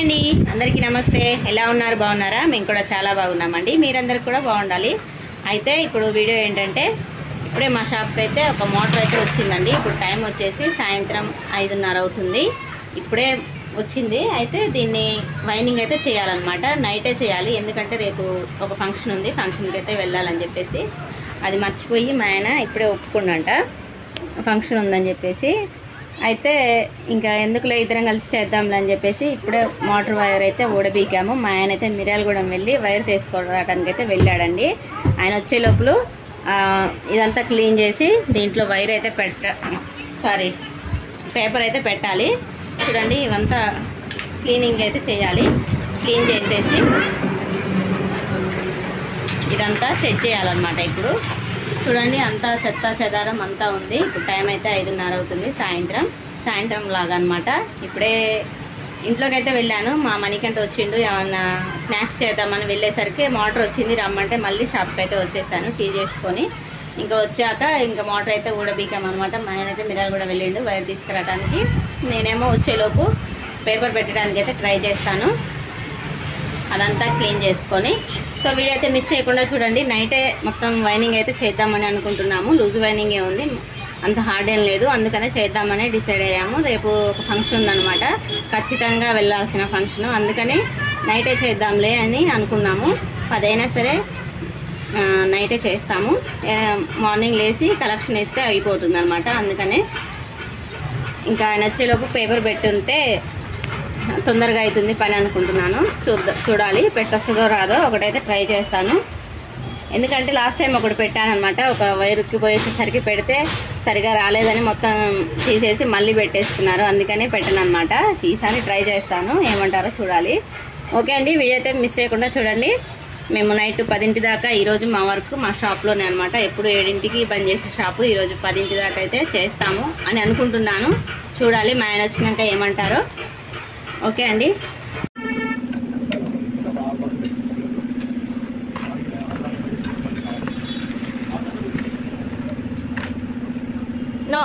అండి అందరికీ నమస్తే. ఎలా ఉన్నారు? బాగున్నారా? మేము కూడా చాలా బాగున్నామండి. మీరందరూ కూడా బాగుండాలి. అయితే ఇప్పుడు వీడియో ఏంటంటే ఇప్పుడే మా షాప్కి అయితే ఒక మోటార్ అయితే వచ్చిందండి. ఇప్పుడు టైం వచ్చేసి సాయంత్రం 5:30 అవుతుంది. ఇప్పుడే వచ్చింది. అయితే దీన్ని వైండింగ్ అయితే చేయాలన్నమాట. నైటే చేయాలి, ఎందుకంటే రేపు ఒక ఫంక్షన్ ఉంది, ఫంక్షన్కి అయితే వెళ్ళాలని చెప్పేసి అది మర్చిపోయి మా ఆయన ఇప్పుడే ఒప్పుకుండంట ఫంక్షన్ ఉందని చెప్పేసి. అయితే ఇంకా ఎందుకులే ఇద్దరం కలిసి చేద్దాంలే అని చెప్పేసి ఇప్పుడే మోటార్ వైర్ అయితే ఊడబీకాము. మా ఆయన అయితే మిర్యాలగూడెం వెళ్ళి వైర్ తీసుకోవడానికి అయితే వెళ్ళాడండి. ఆయన వచ్చే లోపల ఇదంతా క్లీన్ చేసి దీంట్లో వైర్ అయితే పేపర్ అయితే పెట్టాలి. చూడండి, ఇవంతా క్లీనింగ్ అయితే చేయాలి. క్లీన్ చేసేసి ఇదంతా సెట్ చేయాలన్నమాట. ఇప్పుడు చూడండి, అంతా చెత్త చెదారం అంతా ఉంది. ఇప్పుడు టైం అయితే 5:30 అవుతుంది, సాయంత్రం లాగా అనమాట. ఇప్పుడే ఇంట్లోకి అయితే వెళ్ళాను. మా మణికంట వచ్చిండు, ఏమన్నా స్నాక్స్ చేద్దామని వెళ్ళేసరికి మోటార్ వచ్చింది, రమ్మంటే మళ్ళీ షాప్కి అయితే వచ్చేసాను టీ చేసుకొని. ఇంకా వచ్చాక ఇంకా మోటార్ అయితే ఊడబీకామన్నమాట. మా ఆయన అయితే మిరాలు కూడా వెళ్ళిండు వైర్ తీసుకురావడానికి. నేనేమో వచ్చేలోపు పేపర్ పెట్టడానికి అయితే ట్రై చేస్తాను, అదంతా క్లీన్ చేసుకొని. సో వీడియో అయితే మిస్ చేయకుండా చూడండి. నైటే మొత్తం వైండింగ్ అయితే చేద్దామని అనుకుంటున్నాము. లూజ్ వైండింగే ఉంది, అంత హార్డ్ ఏం లేదు, అందుకనే చేద్దామని డిసైడ్ అయ్యాము. రేపు ఒక ఫంక్షన్ ఉందన్నమాట, ఖచ్చితంగా వెళ్ళాల్సిన ఫంక్షను, అందుకని నైటే చేద్దాంలే అని అనుకున్నాము. 10 అయినా సరే నైటే చేస్తాము. మార్నింగ్ లేచి కలెక్షన్ ఇస్తే అయిపోతుంది అనమాట. అందుకనే ఇంకా ఆయన వచ్చేలోపు పేపర్ పెట్టుంటే తొందరగా అవుతుంది పని అనుకుంటున్నాను. చూడాలి పెట్టొస్తుందో రాదో, ఒకటైతే ట్రై చేస్తాను. ఎందుకంటే లాస్ట్ టైం ఒకటి పెట్టానమాట, ఒక వైరుకి పోయేసరికి పెడితే సరిగా రాలేదని మొత్తం తీసేసి మళ్ళీ పెట్టేసుకున్నారు, అందుకనే పెట్టను అనమాట. ఈసారి ట్రై చేస్తాను, ఏమంటారో చూడాలి. ఓకే అండి, వీడియో అయితే మిస్ చేయకుండా చూడండి. మేము నైట్ 10 దాకా ఈరోజు మా వర్క్ మా షాప్లోనే అనమాట. ఎప్పుడు 7కి బంద్ చేసే షాపు, ఈరోజు 10 దాకా అయితే చేస్తాము అని అనుకుంటున్నాను. చూడాలి మా ఆయన వచ్చినాక ఏమంటారో. ఓకే అండి. నో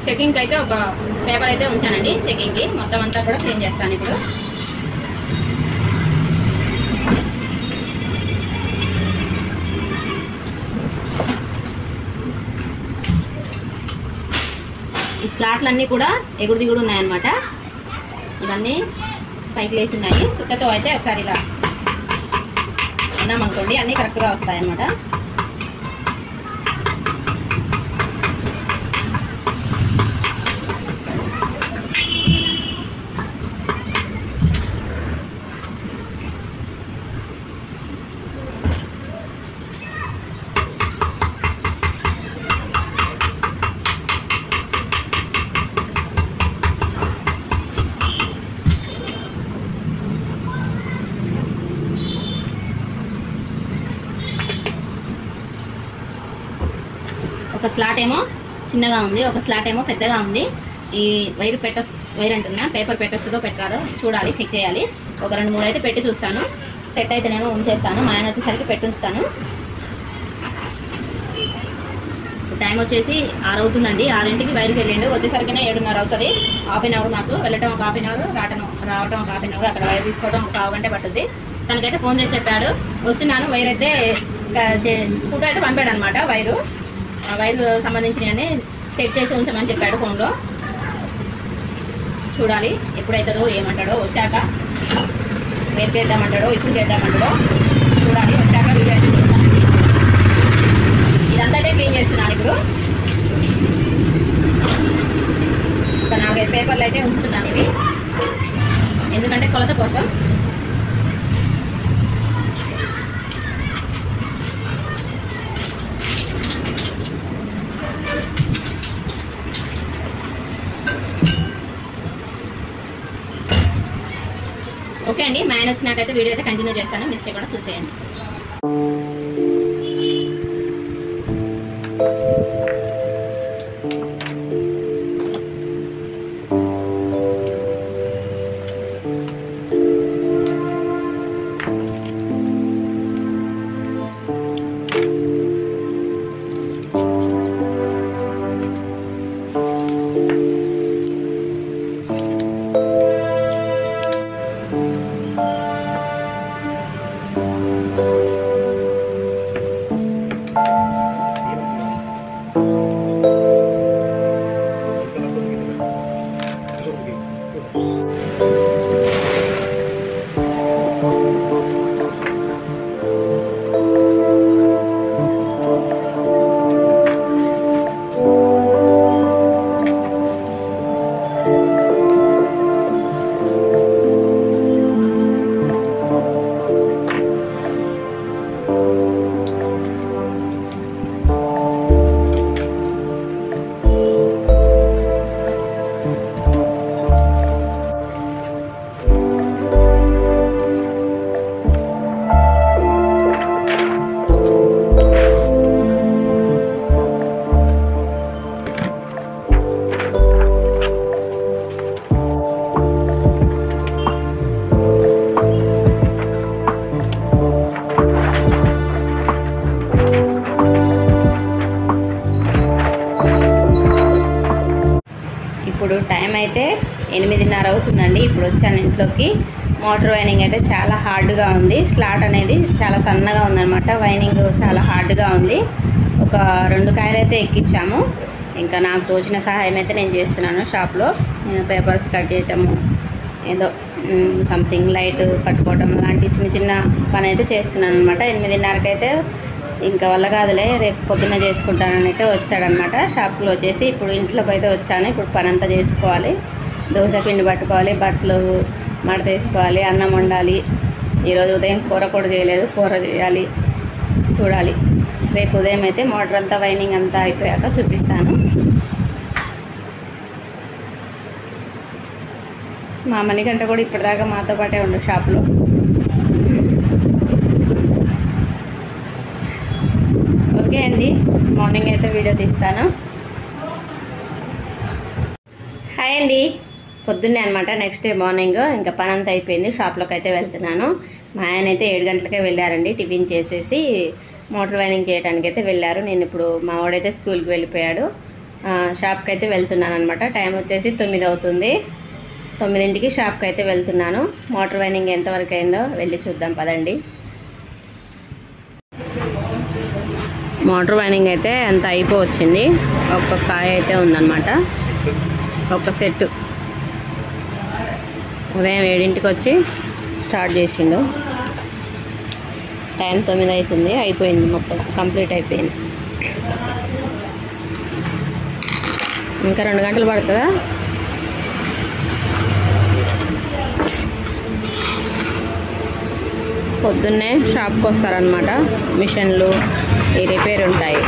చెకింగ్ అయితే ఒక పేపర్ అయితే ఉంచానండి. చెకింగ్కి మొత్తం అంతా కూడా క్లీన్ చేస్తాను ఇప్పుడు. స్లాట్లన్నీ కూడా ఎగుడు దిగుడు ఉన్నాయన్నమాట. ఇవన్నీ పైకి లేసి ఉన్నాయి. సుక్కతో అయితే ఒకసారి ఇలా అన్నామనుకోండి అన్నీ కరెక్ట్గా వస్తాయన్నమాట. ఒక స్లాట్ ఏమో చిన్నగా ఉంది, ఒక స్లాట్ ఏమో పెద్దగా ఉంది. ఈ వైర్ అంటున్నా, పేపర్ పెట్టొస్తుందో పెట్టరాదో చూడాలి, చెక్ చేయాలి. ఒక 2-3 అయితే పెట్టి చూస్తాను. సెట్ అయితేనేమో ఉంచేస్తాను, మా ఆయన వచ్చేసరికి పెట్టి ఉంచుతాను. టైం వచ్చేసి 6 అవుతుందండి. 6ంటికి బయలుకి వెళ్ళిండు, వచ్చేసరికినే 7:30 అవుతుంది. హాఫ్ అన్ అవర్ మాకు వెళ్ళటం, ఒక హాఫ్ అన్ అవర్ రావటం ఒక హాఫ్ అన్ అవర్, అక్కడ వైర్ తీసుకోవడం ఒక 1 గంట పట్టుద్ది. తనకైతే ఫోన్ చేసి చెప్పాడు వస్తున్నాను. వైర్ అయితే ఫోటో అయితే పంపాడు అనమాట. వైరు సంబంధించినవన్నీ సెట్ చేసి ఉంచమని చెప్పాడు ఫోన్లో. చూడాలి ఎప్పుడైతుందో, ఏమంటాడో, వచ్చాక రేపు చేద్దామంటాడో ఇప్పుడు చేద్దామంటాడో చూడాలి. వచ్చాక వీడియో అయితే చూస్తాను. ఇదంతా క్లీన్ చేస్తున్నాను ఇప్పుడు. ఒక 4-5 పేపర్లు అయితే ఉంచుతున్నాను ఇవి, ఎందుకంటే కొలత కోసం. ఓకే అండి, మా ఆయన వచ్చినాకైతే వీడియో అయితే కంటిన్యూ చేస్తాను, మిస్ చేయకుండా చూసేయండి. ఇప్పుడు టైం అయితే 8:30 అవుతుందండి. ఇప్పుడు వచ్చాను ఇంట్లోకి. మోటార్ వైనింగ్ అయితే చాలా హార్డ్గా ఉంది. స్లాట్ అనేది చాలా సన్నగా ఉందన్నమాట. వైనింగ్ చాలా హార్డ్గా ఉంది. ఒక 2 కాయలు అయితే ఎక్కించాము. ఇంకా నాకు తోచిన సహాయం అయితే నేను చేస్తున్నాను షాప్లో. నేను పేపర్స్ కట్ చేయటము, ఏదో సంథింగ్ లైట్ కట్టుకోవటం అలాంటి చిన్న పని అయితే చేస్తున్నాను అనమాట. 8:30కి అయితే ఇంకా వల్ల కాదులే, రేపు పొద్దున్న చేసుకుంటానని అయితే వచ్చాడనమాట. షాప్ క్లోజ్ చేసి ఇప్పుడు ఇంట్లోకి అయితే వచ్చాను. ఇప్పుడు పని అంతా చేసుకోవాలి. దోశ పిండి పట్టుకోవాలి, బట్టలు మడత వేసుకోవాలి, అన్నం వండాలి. ఈరోజు ఉదయం కూర కూడా చేయలేదు, కూర చేయాలి. చూడాలి రేపు ఉదయం అయితే మోటార్ అంతా వైనింగ్ అంతా అయిపోయాక చూపిస్తాను. మా మణికంట కూడా ఇప్పటిదాకా మాతో పాటే ఉండు షాప్లో. ఓకే అండి, మార్నింగ్ అయితే వీడియో తీస్తాను. హాయ్ అండి, పొద్దున్నే అనమాట, నెక్స్ట్ డే మార్నింగ్. ఇంకా పని అంతా అయిపోయింది, షాప్లోకి అయితే వెళ్తున్నాను. మా ఆయన అయితే 7 గంటలకే వెళ్ళారండి. టిఫిన్ చేసేసి మోటార్ వైనింగ్ చేయడానికి అయితే వెళ్ళారు. నేను ఇప్పుడు మా వాడైతే స్కూల్కి వెళ్ళిపోయాడు. షాప్కి అయితే వెళ్తున్నాను అనమాట. టైం వచ్చేసి 9 అవుతుంది. 9ంటికి షాప్కి అయితే వెళ్తున్నాను. మోటార్ వైనింగ్ ఎంతవరకు అయిందో వెళ్ళి చూద్దాం పదండి. మోటార్ వైనింగ్ అయితే అంత అయిపోవచ్చింది. ఒక్క కాయ అయితే ఉందన్నమాట. ఒక సెట్ ఉదయం 7ంటికి వచ్చి స్టార్ట్ చేసిండు. టైం 9 అవుతుంది. అయిపోయింది, మొత్తం కంప్లీట్ అయిపోయింది. ఇంకా 2 గంటలు పడుతుందా? పొద్దున్నే షాప్కి వస్తారనమాట. మిషన్లు ఈ రిపేర్ ఉంటాయి.